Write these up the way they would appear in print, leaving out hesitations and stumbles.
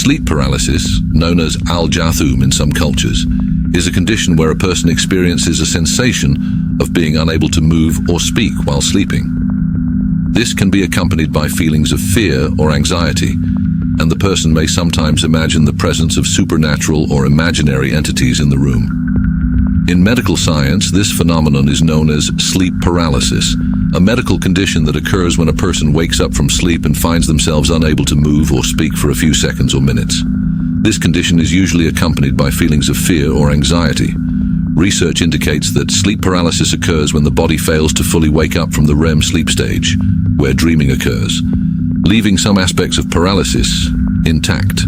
Sleep paralysis, known as al-jathum in some cultures, is a condition where a person experiences a sensation of being unable to move or speak while sleeping. This can be accompanied by feelings of fear or anxiety, and the person may sometimes imagine the presence of supernatural or imaginary entities in the room. In medical science, this phenomenon is known as sleep paralysis, a medical condition that occurs when a person wakes up from sleep and finds themselves unable to move or speak for a few seconds or minutes. This condition is usually accompanied by feelings of fear or anxiety. Research indicates that sleep paralysis occurs when the body fails to fully wake up from the REM sleep stage, where dreaming occurs, leaving some aspects of paralysis intact.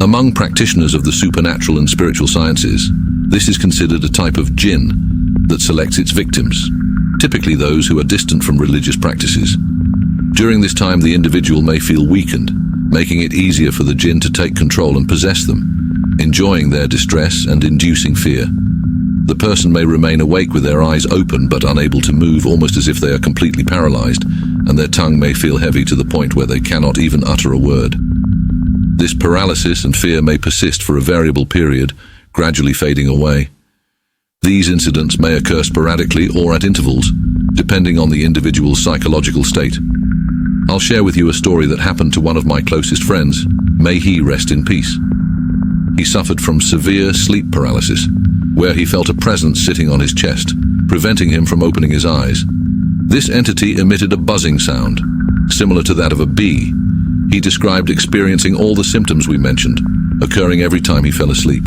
Among practitioners of the supernatural and spiritual sciences, this is considered a type of jinn that selects its victims, typically those who are distant from religious practices. During this time, the individual may feel weakened, making it easier for the jinn to take control and possess them, enjoying their distress and inducing fear. The person may remain awake with their eyes open but unable to move, almost as if they are completely paralyzed, and their tongue may feel heavy to the point where they cannot even utter a word. This paralysis and fear may persist for a variable period, gradually fading away. These incidents may occur sporadically or at intervals, depending on the individual's psychological state. I'll share with you a story that happened to one of my closest friends. May he rest in peace. He suffered from severe sleep paralysis, where he felt a presence sitting on his chest, preventing him from opening his eyes. This entity emitted a buzzing sound, similar to that of a bee. He described experiencing all the symptoms we mentioned, occurring every time he fell asleep.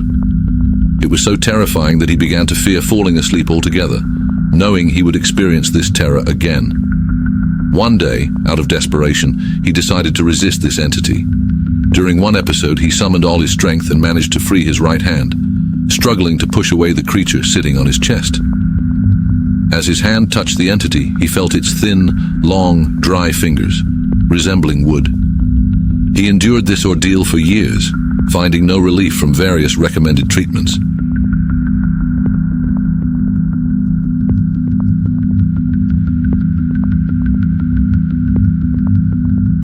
It was so terrifying that he began to fear falling asleep altogether, knowing he would experience this terror again. One day, out of desperation, he decided to resist this entity. During one episode, he summoned all his strength and managed to free his right hand, struggling to push away the creature sitting on his chest. As his hand touched the entity, he felt its thin, long, dry fingers, resembling wood. He endured this ordeal for years, finding no relief from various recommended treatments.